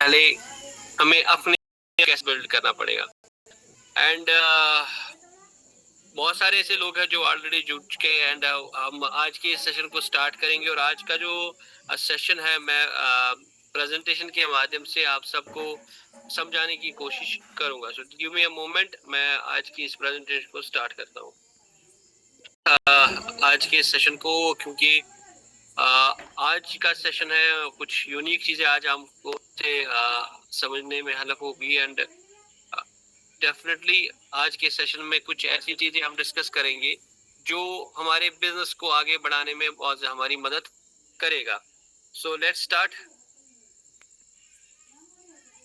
पहले हमें अपने कैसे बिल्ड करना पड़ेगा। एंड बहुत सारे ऐसे लोग हैं जो ऑलरेडी जुड़ चुके हैं एंड हम आज के सेशन को स्टार्ट करेंगे। और आज का जो सेशन है मैं प्रेजेंटेशन के माध्यम से आप सबको समझाने की कोशिश करूंगा। So give me a moment, मैं आज की इस प्रेजेंटेशन को स्टार्ट करता हूँ आज के सेशन को, क्योंकि आज का सेशन है कुछ यूनिक चीजें आज हमको समझने में हेल्प होगी। एंड डेफिनेटली आज के सेशन में कुछ ऐसी चीजें हम डिस्कस करेंगे जो हमारे बिजनेस को आगे बढ़ाने में बहुत हमारी मदद करेगा। सो लेट्स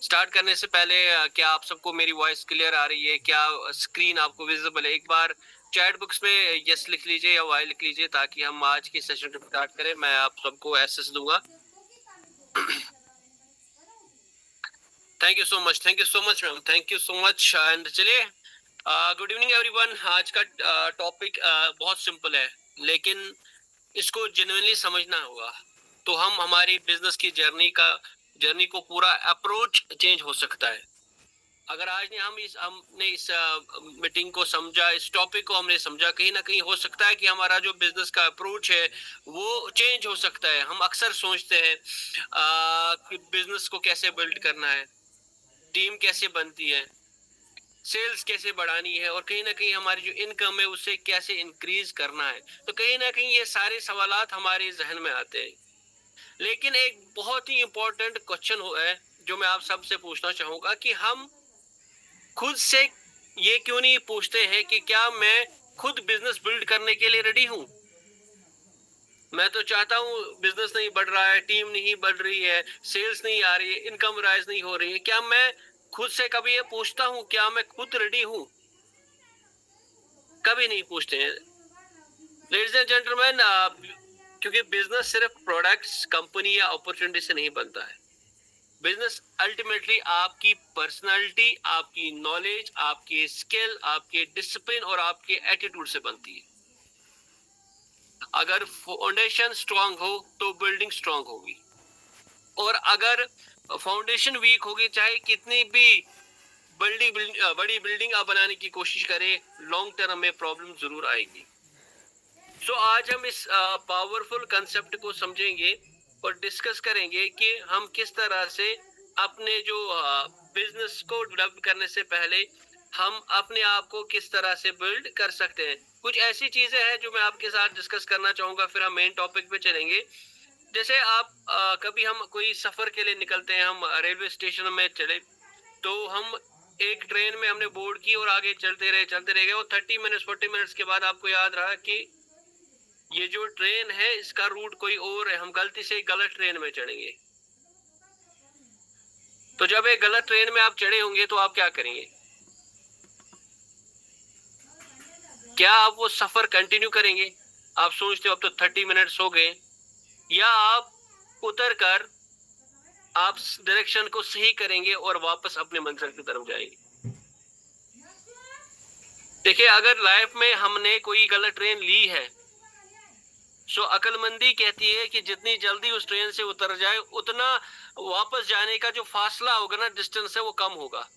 स्टार्ट करने से पहले क्या आप सबको मेरी वॉइस क्लियर आ रही है? क्या स्क्रीन आपको विजिबल है? एक बार चैट बॉक्स में यस लिख लीजिए या वाई लिख लीजिए ताकि हम आज के सेशन को स्टार्ट करें। मैं आप सबको एक्सेस दूंगा। Thank you so much ma'am, thank you so much. And चलिए, गुड इवनिंग एवरीवन। आज का टॉपिक बहुत सिंपल है, लेकिन इसको जेन्युइनली समझना होगा तो हम हमारी बिजनेस की जर्नी को पूरा अप्रोच चेंज हो सकता है। अगर आज ने हमने इस मीटिंग को समझा, इस टॉपिक को हमने समझा, कहीं ना कहीं हो सकता है कि हमारा जो बिजनेस का अप्रोच है वो चेंज हो सकता है। हम अक्सर सोचते हैं कि बिजनेस को कैसे बिल्ड करना है, टीम कैसे बनती है, सेल्स कैसे बढ़ानी है, और कहीं ना कहीं हमारी जो इनकम है उसे कैसे इंक्रीज करना है। तो कहीं ना कहीं ये सारे सवालात हमारे जहन में आते हैं। लेकिन एक बहुत ही इंपॉर्टेंट क्वेश्चन है जो मैं आप सबसे पूछना चाहूंगा कि हम खुद से ये क्यों नहीं पूछते हैं कि क्या मैं खुद बिजनेस बिल्ड करने के लिए रेडी हूं? मैं तो चाहता हूं, बिजनेस नहीं बढ़ रहा है, टीम नहीं बढ़ रही है, सेल्स नहीं आ रही है, इनकम राइज नहीं हो रही है। क्या मैं खुद से कभी ये पूछता हूं क्या मैं खुद रेडी हूं? कभी नहीं पूछते हैं। लेडीज एंड जेंटलमैन, क्योंकि बिजनेस सिर्फ प्रोडक्ट्स, कंपनी या अपॉर्चुनिटी से नहीं बनता है। बिजनेस अल्टीमेटली आपकी पर्सनालिटी, आपकी नॉलेज, आपकी स्किल, आपके डिसिप्लिन और आपके एटीट्यूड से बनती है। अगर फाउंडेशन स्ट्रांग हो तो बिल्डिंग स्ट्रांग होगी, और अगर फाउंडेशन वीक होगी, चाहे कितनी भी बड़ी बिल्डिंग आप बनाने की कोशिश करें, लॉन्ग टर्म में प्रॉब्लम जरूर आएगी। सो आज हम इस पावरफुल कंसेप्ट को समझेंगे और डिस्कस करेंगे कि हम किस तरह से अपने जो बिजनेस को डेवलप करने से पहले हम अपने आप को किस तरह से बिल्ड कर सकते हैं। कुछ ऐसी चीजें हैं जो मैं आपके साथ डिस्कस करना चाहूंगा, फिर हम मेन टॉपिक पे चलेंगे। जैसे आप कभी हम कोई सफर के लिए निकलते हैं, हम रेलवे स्टेशन में चले, तो हम एक ट्रेन में हमने बोर्ड की और आगे चलते रह गए, और 30 मिनट्स 40 मिनट्स के बाद आपको याद रहा कि ये जो ट्रेन है इसका रूट कोई और है, हम गलती से गलत ट्रेन में चढ़ेंगे। तो जब एक गलत ट्रेन में आप चढ़े होंगे तो आप क्या करेंगे? क्या आप वो सफर कंटिन्यू करेंगे? आप सोचते हो अब तो 30 मिनट्स हो गए, या आप उतर कर आप डायरेक्शन को सही करेंगे और वापस अपने मंजिल की तरफ जाएंगे? देखिए, अगर लाइफ में हमने कोई गलत ट्रेन ली है, सो अकलमंदी कहती है कि जितनी जल्दी उस ट्रेन से उतर जाए उतना वापस जाने का जो फासला होगा ना, डिस्टेंस है, वो कम होगा।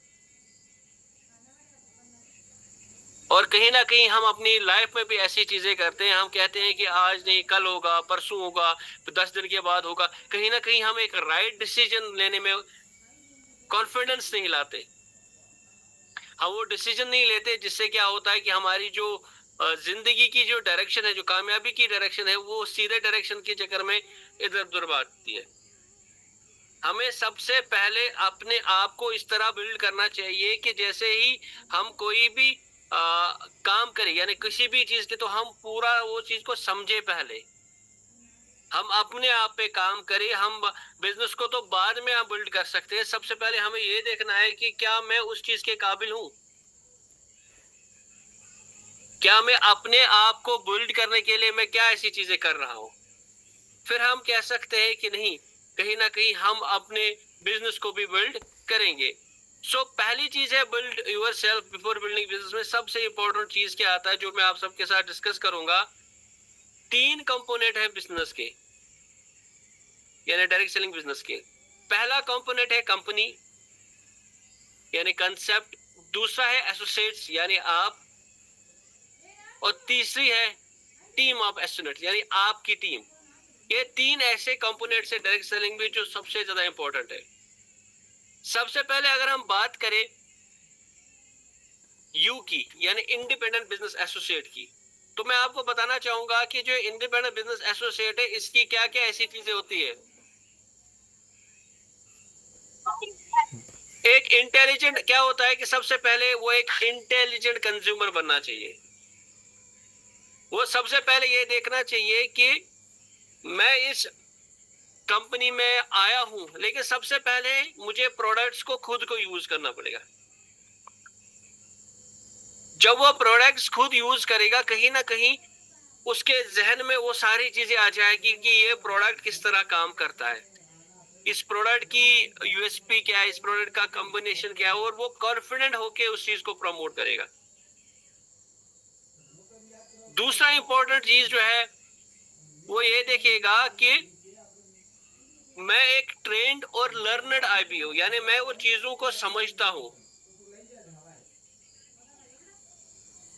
और कहीं ना कहीं हम अपनी लाइफ में भी ऐसी चीजें करते हैं। हम कहते हैं कि आज नहीं, कल होगा, परसों होगा, 10 दिन के बाद होगा। कहीं ना कहीं हम एक राइट डिसीजन लेने में कॉन्फिडेंस नहीं लाते, हम वो डिसीजन नहीं लेते, जिससे क्या होता है कि हमारी जो जिंदगी की जो डायरेक्शन है, जो कामयाबी की डायरेक्शन है, वो सीधे डायरेक्शन के चक्कर में इधर उधर भागती है। हमें सबसे पहले अपने आप को इस तरह बिल्ड करना चाहिए कि जैसे ही हम कोई भी काम करें, यानी किसी भी चीज के, तो हम पूरा वो चीज को समझे पहले, हम अपने आप पे काम करें। हम बिजनेस को तो बाद में हम बिल्ड कर सकते हैं, सबसे पहले हमें ये देखना है कि क्या मैं उस चीज के काबिल हूं, क्या मैं अपने आप को बिल्ड करने के लिए मैं क्या ऐसी चीजें कर रहा हूं। फिर हम कह सकते हैं कि नहीं, कहीं ना कहीं हम अपने बिजनेस को भी बिल्ड करेंगे। सो पहली चीज है build your self before building business. में सबसे इंपॉर्टेंट चीज क्या आता है जो मैं आप सबके साथ डिस्कस करूंगा? 3 कंपोनेंट है बिजनेस के, यानी डायरेक्ट सेलिंग बिजनेस के। पहला कंपोनेंट है कंपनी यानी कंसेप्ट, दूसरा है एसोसिएट्स यानी आप, और तीसरी है टीम ऑफ एसोसिएट्स यानी आपकी टीम। ये तीन ऐसे कंपोनेंट्स है डायरेक्ट सेलिंग में जो सबसे ज्यादा इंपॉर्टेंट है। सबसे पहले अगर हम बात करें यू की यानी इंडिपेंडेंट बिजनेस एसोसिएट की, तो मैं आपको बताना चाहूंगा कि जो इंडिपेंडेंट बिजनेस एसोसिएट है इसकी क्या क्या ऐसी चीजें होती है। एक इंटेलिजेंट क्या होता है कि सबसे पहले वो एक इंटेलिजेंट कंज्यूमर बनना चाहिए। वो सबसे पहले ये देखना चाहिए कि मैं इस कंपनी में आया हूं, लेकिन सबसे पहले मुझे प्रोडक्ट्स को खुद को यूज करना पड़ेगा। जब वो प्रोडक्ट्स खुद यूज करेगा, कहीं ना कहीं उसके जहन में वो सारी चीजें आ जाएगी कि ये प्रोडक्ट किस तरह काम करता है, इस प्रोडक्ट की यूएसपी क्या है, इस प्रोडक्ट का कॉम्बिनेशन क्या है, और वो कॉन्फिडेंट होके उस चीज को प्रमोट करेगा। दूसरा इंपॉर्टेंट चीज जो है वो ये देखेगा कि मैं एक ट्रेंड और लर्नड आईबी हूं, यानी मैं वो चीजों को समझता हूं,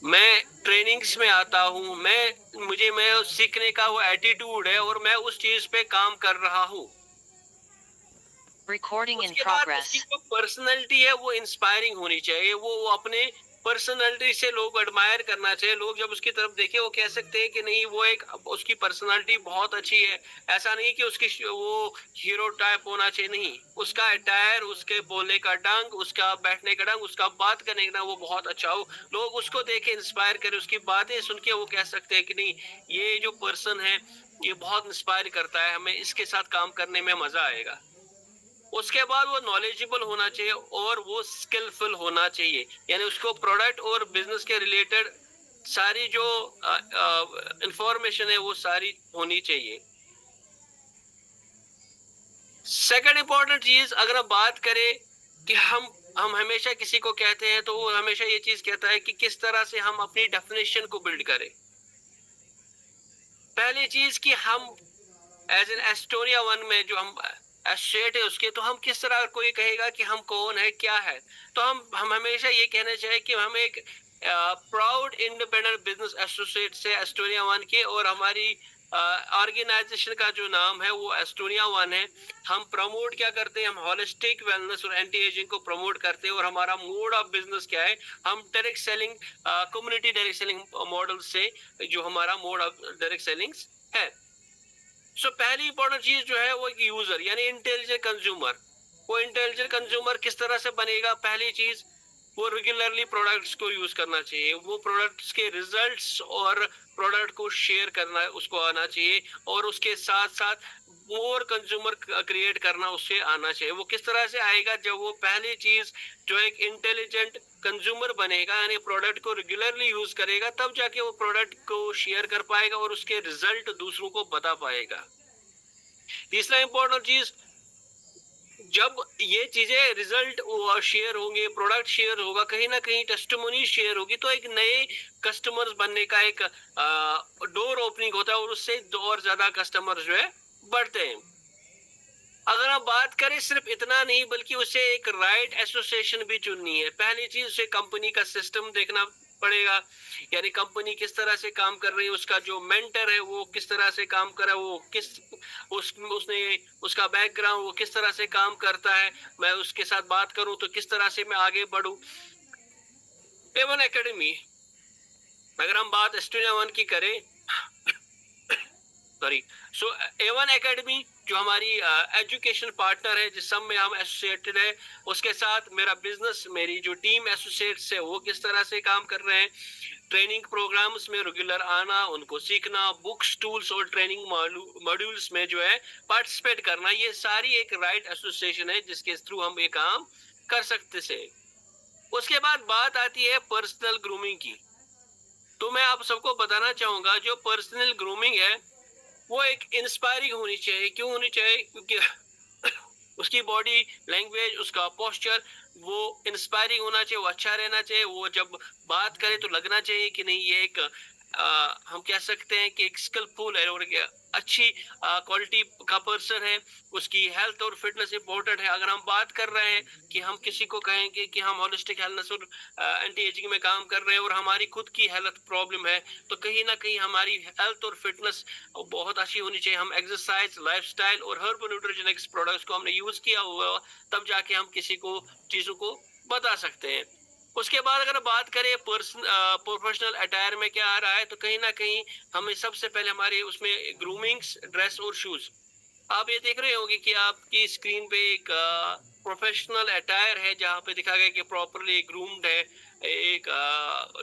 मैं ट्रेनिंग्स में आता हूं, मैं सीखने का वो एटीट्यूड है और मैं उस चीज पे काम कर रहा हूं। Recording in उसके बाद progress. उसकी जो पर्सनैलिटी है वो इंस्पायरिंग होनी चाहिए, वो अपने पर्सनैलिटी से लोग एडमायर करना चाहिए। लोग जब उसकी तरफ देखे वो कह सकते हैं कि नहीं वो एक, उसकी पर्सनैलिटी बहुत अच्छी है। ऐसा नहीं कि उसकी वो हीरो टाइप होना चाहिए, नहीं, उसका अटायर, उसके बोलने का ढंग, उसका बैठने का ढंग, उसका बात करने का ढंग वो बहुत अच्छा हो, लोग उसको देखे इंस्पायर करें, उसकी बातें सुन के वो कह सकते हैं कि नहीं ये जो पर्सन है ये बहुत इंस्पायर करता है, हमें इसके साथ काम करने में मजा आएगा। उसके बाद वो नॉलेजेबल होना चाहिए और वो स्किलफुल होना चाहिए, यानी उसको प्रोडक्ट और बिजनेस के रिलेटेड सारी जो इंफॉर्मेशन है वो सारी होनी चाहिए। सेकंड इंपॉर्टेंट चीज अगर हम बात करें कि हम हमेशा किसी को कहते हैं तो वो हमेशा ये चीज कहता है कि किस तरह से हम अपनी डेफिनेशन को बिल्ड करें। पहली चीज कि हम एज एन एस्टोनिया वन में जो हम एसोसिएट है उसके, तो हम किस तरह, कोई कहेगा कि हम कौन है क्या है, तो हम हमेशा ये कहना चाहिए कि हम एक प्राउड इंडिपेंडेंट बिजनेस एसोसिएट से एस्टोनिया वन के, और हमारी ऑर्गेनाइजेशन का जो नाम है वो एस्टोनिया वन है। हम प्रमोट क्या करते हैं, हम होलिस्टिक वेलनेस और एंटी एजिंग को प्रमोट करते हैं, और हमारा मोड ऑफ बिजनेस क्या है, हम direct selling, community direct selling model से जो हमारा मोड ऑफ डायरेक्ट सेलिंग है। सो पहली इंपॉर्टेंट चीज जो है वो एक यूजर यानी इंटेलिजेंट कंज्यूमर। वो इंटेलिजेंट कंज्यूमर किस तरह से बनेगा, पहली चीज वो रेगुलरली प्रोडक्ट्स को यूज करना चाहिए, वो प्रोडक्ट्स के रिजल्ट्स और प्रोडक्ट को शेयर करना उसको आना चाहिए, और उसके साथ साथ मोर कंज्यूमर क्रिएट करना उससे आना चाहिए। वो किस तरह से आएगा, जब वो पहली चीज जो एक इंटेलिजेंट कंज्यूमर बनेगा यानी प्रोडक्ट को रेगुलरली यूज करेगा, तब जाके वो प्रोडक्ट को शेयर कर पाएगा और उसके रिजल्ट दूसरों को बता पाएगा। तीसरा इंपॉर्टेंट चीज, जब ये चीजें रिजल्ट शेयर होंगे, प्रोडक्ट शेयर होगा, कहीं ना कहीं टेस्टिमोनी शेयर होगी, तो एक नए कस्टमर्स बनने का एक डोर ओपनिंग होता है, और उससे दो और ज्यादा कस्टमर्स जो है बढ़ते हैं। अगर हम बात करें सिर्फ इतना नहीं, बल्कि उसे एक राइट एसोसिएशन भी चुननी है। पहली चीज उसे कंपनी का सिस्टम देखना पड़ेगा, यानी कंपनी किस तरह से काम कर रही है, उसका जो मेंटर है वो किस तरह से काम कर रहा है, वो किस उसने उसका बैकग्राउंड वो किस तरह से काम करता है, मैं उसके साथ बात करूं तो किस तरह से मैं आगे बढ़ूं। A1 एकेडमी, अगर हम बात एस्टोनिया वन की करें सॉरी, सो A1 एकेडमी जो हमारी एजुकेशन पार्टनर है, जिस सब में हम एसोसिएटेड है, उसके साथ मेरा बिजनेस, मेरी जो टीम एसोसिएट्स है वो किस तरह से काम कर रहे हैं, ट्रेनिंग प्रोग्राम्स में रेगुलर आना, उनको सीखना, बुक्स, टूल्स और ट्रेनिंग मॉड्यूल्स में जो है पार्टिसिपेट करना, ये सारी एक राइट एसोसिएशन है जिसके थ्रू हम ये काम कर सकते से। उसके बाद बात आती है पर्सनल ग्रूमिंग की। तो मैं आप सबको बताना चाहूंगा जो पर्सनल ग्रूमिंग है वो एक इंस्पायरिंग होनी चाहिए। क्यों होनी चाहिए? क्योंकि उसकी बॉडी लैंग्वेज, उसका पोस्चर वो इंस्पायरिंग होना चाहिए, वो अच्छा रहना चाहिए। वो जब बात करे तो लगना चाहिए कि नहीं ये एक हम कह सकते हैं कि एक स्किलफुल है और अच्छी क्वालिटी का पर्सन है, उसकी हेल्थ और फिटनेस इंपॉर्टेंट है। अगर हम बात कर रहे हैं कि हम किसी को कहेंगे कि हम होलिस्टिक हेल्थनेस और एंटी एजिंग में काम कर रहे हैं और हमारी खुद की हेल्थ प्रॉब्लम है, तो कहीं ना कहीं हमारी हेल्थ और फिटनेस बहुत अच्छी होनी चाहिए। हम एक्सरसाइज, लाइफस्टाइल और हर्बल न्यूट्रिजेनिक्स प्रोडक्ट्स को हमने यूज किया हुआ, तब जाके हम किसी को चीजों को बता सकते हैं। उसके बाद अगर बात करें प्रोफेशनल अटायर में क्या आ रहा है, तो कहीं ना कहीं हमें सबसे पहले हमारे उसमें ग्रूमिंग्स, ड्रेस और शूज। आप ये देख रहे होंगे कि आपकी स्क्रीन पे एक प्रोफेशनल अटायर है जहाँ पे दिखा गया कि प्रॉपरली ग्रूम्ड है, एक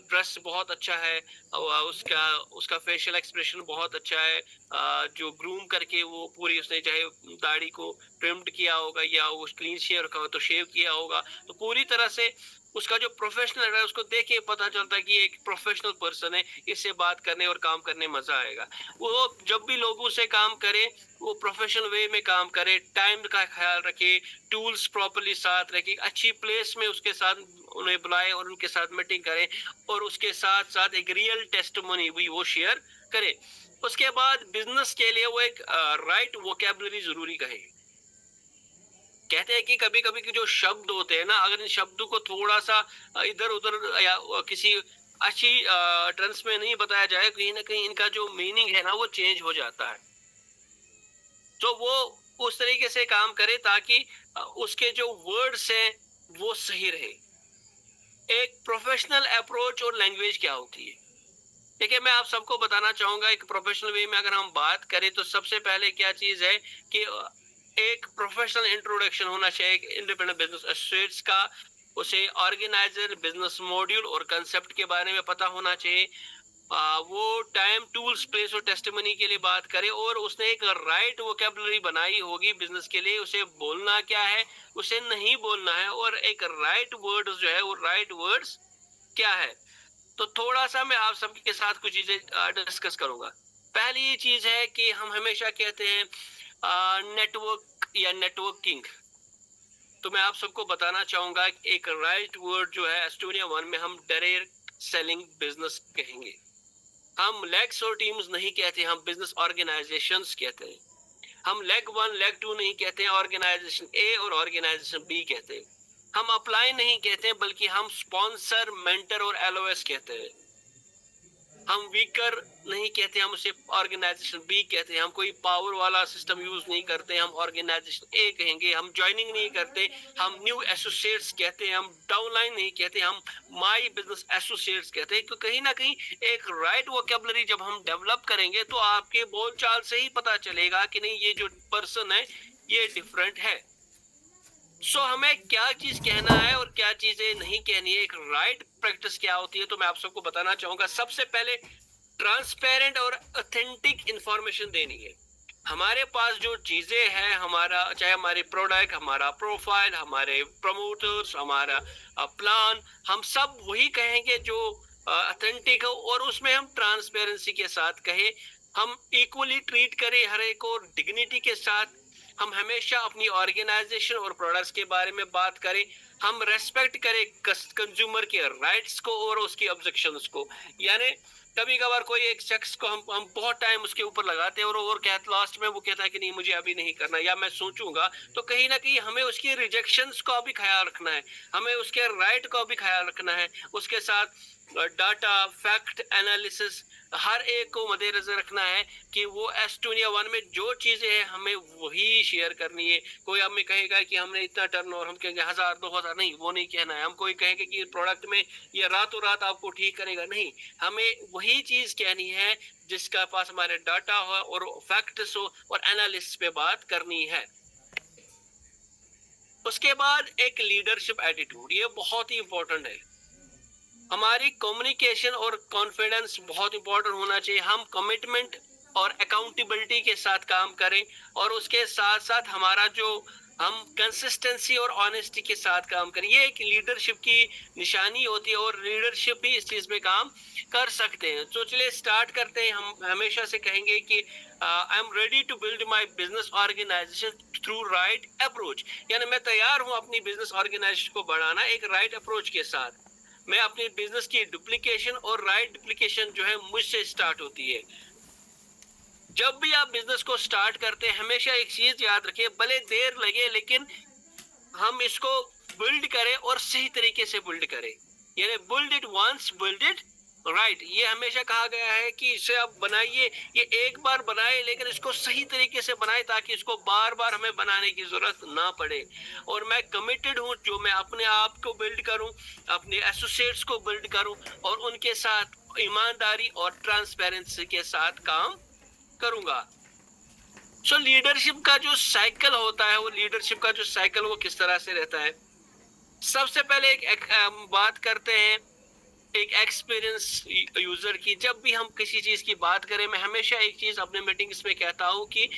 ड्रेस बहुत अच्छा है, और उसका उसका फेशियल एक्सप्रेशन बहुत अच्छा है। जो ग्रूम करके वो पूरी उसने चाहे दाढ़ी को ट्रिम्ड किया होगा या वो क्लीन शेव रखा हो तो शेव किया होगा, तो पूरी तरह से उसका जो प्रोफेशनल है उसको देख के पता चलता है कि एक प्रोफेशनल पर्सन है, इससे बात करने और काम करने मजा आएगा। वो जब भी लोगों से काम करे वो प्रोफेशनल वे में काम करे, टाइम का ख्याल रखे, टूल्स प्रॉपर्ली साथ रखे, अच्छी प्लेस में उसके साथ उन्हें बुलाए और उनके साथ मीटिंग करें, और उसके साथ साथ एक रियल टेस्टिमनी भी वो शेयर करे। उसके बाद बिजनेस के लिए वो एक राइट वोकेबलरी जरूरी कहे। कहते हैं कि कभी कभी के जो शब्द होते हैं ना, अगर इन शब्दों को थोड़ा सा इधर उधर या किसी अच्छी टर्म्स में नहीं बताया जाए, कहीं ना कहीं इनका जो मीनिंग है ना वो चेंज हो जाता है। तो वो उस तरीके से काम करे ताकि उसके जो वर्ड्स हैं वो सही रहे। एक प्रोफेशनल अप्रोच और लैंग्वेज क्या होती है? देखिए, मैं आप सबको बताना चाहूंगा, एक प्रोफेशनल वे में अगर हम बात करें तो सबसे पहले क्या चीज है कि एक प्रोफेशनल इंट्रोडक्शन होना चाहिए एक इंडिपेंडेंट बिजनेस एसोसिएट्स का। उसे ऑर्गेनाइजर, बिजनेस मॉड्यूल और कंसेप्ट के बारे में पता होना चाहिए। वो टाइम, टूल्स, प्लेस और टेस्टिमनी के लिए बात करे, और उसने एक राइट वोकेबलरी बनाई होगी बिजनेस के लिए, उसे बोलना क्या है, उसे नहीं बोलना है, और एक राइट वर्ड जो है वो राइट वर्ड्स क्या है। तो थोड़ा सा मैं आप सबके साथ कुछ चीजें डिस्कस करूंगा। पहली चीज है कि हम हमेशा कहते हैं नेटवर्क या नेटवर्किंग। तो मैं आप सबको बताना चाहूंगा कि एक राइट वर्ड जो है एस्टोनिया वन में हम डायरेक्ट सेलिंग बिजनेस कहेंगे। हम लेग्स और टीम्स नहीं कहते, हम बिजनेस ऑर्गेनाइजेशंस कहते हैं। हम लेग वन, लेग टू नहीं कहते हैं, ऑर्गेनाइजेशन ए और ऑर्गेनाइजेशन बी कहते हैं। हम अप्लाई नहीं कहते हैं, बल्कि हम स्पॉन्सर, मेंटर और एलओएस कहते हैं। हम वीकर नहीं कहते, हम उसे ऑर्गेनाइजेशन बी कहते हैं। हम कोई पावर वाला सिस्टम यूज नहीं करते, हम ऑर्गेनाइजेशन ए कहेंगे। हम ज्वाइनिंग नहीं करते, हम न्यू एसोसिएट्स कहते हैं। हम डाउनलाइन नहीं कहते, हम माई बिजनेस एसोसिएट्स कहते हैं। क्योंकि कहीं ना कहीं एक राइट वोकेबलरी जब हम डेवलप करेंगे तो आपके बोलचाल से ही पता चलेगा कि नहीं, ये जो पर्सन है ये डिफरेंट है। सो हमें क्या चीज कहना है और क्या चीजें नहीं कहनी है, एक राइट प्रैक्टिस क्या होती है, तो मैं आप सबको बताना चाहूंगा। सबसे पहले ट्रांसपेरेंट और ऑथेंटिक इंफॉर्मेशन देनी है। हमारे पास जो चीजें हैं, हमारा चाहे हमारे प्रोडक्ट, हमारा प्रोफाइल, हमारे प्रमोटर्स, हमारा प्लान, हम सब वही कहेंगे जो ऑथेंटिक हो, और उसमें हम ट्रांसपेरेंसी के साथ कहें। हम इक्वली ट्रीट करें हर एक को डिग्निटी के साथ। हम हमेशा अपनी ऑर्गेनाइजेशन और प्रोडक्ट्स के बारे में बात करें। हम रेस्पेक्ट करें कंज्यूमर के राइट्स को और उसकी ऑब्जेक्शंस को। यानी कभी कभार कोई एक शख्स को हम बहुत टाइम उसके ऊपर लगाते हैं और कहते लास्ट में वो कहता है कि नहीं मुझे अभी नहीं करना या मैं सोचूंगा, तो कहीं ना कहीं हमें उसकी रिजेक्शंस का भी ख्याल रखना है, हमें उसके राइट का भी ख्याल रखना है। उसके साथ डाटा, फैक्ट एनालिसिस हर एक को मद्देनजर रखना है कि वो एस्टोनिया वन में जो चीजें हैं हमें वही शेयर करनी है। कोई हमें कहेगा कि हमने इतना टर्नओवर, हम कहेंगे 1000-2000, नहीं, वो नहीं कहना है। हम कोई कहेंगे कि प्रोडक्ट में ये रातों रात आपको ठीक करेगा, नहीं, हमें वही चीज कहनी है जिसका पास हमारे डाटा हो और फैक्ट्स हो और एनालिसिस पे बात करनी है। उसके बाद एक लीडरशिप एटीट्यूड, ये बहुत ही इंपॉर्टेंट है। हमारी कम्युनिकेशन और कॉन्फिडेंस बहुत इंपॉर्टेंट होना चाहिए। हम कमिटमेंट और अकाउंटेबिलिटी के साथ काम करें, और उसके साथ साथ हमारा जो हम कंसिस्टेंसी और ऑनेस्टी के साथ काम करें। ये एक लीडरशिप की निशानी होती है, और लीडरशिप भी इस चीज में काम कर सकते हैं। तो चलिए स्टार्ट करते हैं। हम हमेशा से कहेंगे कि I am ready to build my business organisation through right approach. यानी मैं तैयार हूं अपनी बिजनेस ऑर्गेनाइजेशन को बढ़ाना एक राइट अप्रोच के साथ। मैं अपने बिजनेस की डुप्लीकेशन और राइट डुप्लीकेशन जो है मुझसे स्टार्ट होती है। जब भी आप बिजनेस को स्टार्ट करते हैं हमेशा एक चीज याद रखिए, भले देर लगे लेकिन हम इसको बिल्ड करें और सही तरीके से बिल्ड करें। यानी build it once, build it right. ये हमेशा कहा गया है कि इसे आप बनाइए, ये एक बार बनाए लेकिन इसको सही तरीके से बनाए ताकि इसको बार बार हमें बनाने की जरूरत ना पड़े। और मैं कमिटेड हूं जो मैं अपने आप को बिल्ड करूं, अपने एसोसिएट्स को बिल्ड करूं और उनके साथ ईमानदारी और ट्रांसपेरेंसी के साथ काम करूंगा। सो लीडरशिप का जो साइकिल होता है, वो लीडरशिप का जो साइकिल वो किस तरह से रहता है। सबसे पहले एक बात करते हैं एक एक्सपीरियंस यूजर की। जब भी हम किसी चीज की बात करें, मैं हमेशा एक चीज अपने मीटिंग्स में कहता हूं कि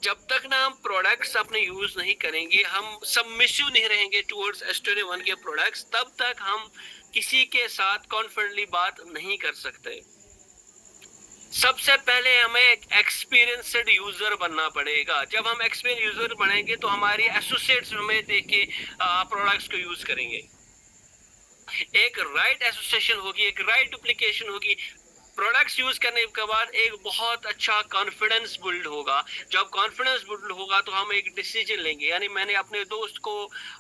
जब तक ना हम प्रोडक्ट्स अपने यूज नहीं करेंगे, हम सबमिसिव नहीं रहेंगे टुवर्ड्स S21 के प्रोडक्ट्स, तब तक हम किसी के साथ कॉन्फिडेंटली बात नहीं कर सकते। सबसे पहले हमें एक एक्सपीरियंस्ड यूजर बनना पड़ेगा। जब हम एक्सपीरियंस यूजर बनेंगे तो हमारी एसोसिएट्स हमें देख के प्रोडक्ट्स को यूज करेंगे। एक राइट एसोसिएशन होगी, एक राइट डुप्लीकेशन होगी, प्रोडक्ट्स यूज करने के बाद एक बहुत अच्छा कॉन्फिडेंस बिल्ड होगा। जब कॉन्फिडेंस बिल्ड होगा तो हम एक डिसीजन लेंगे। यानी मैंने अपने दोस्त को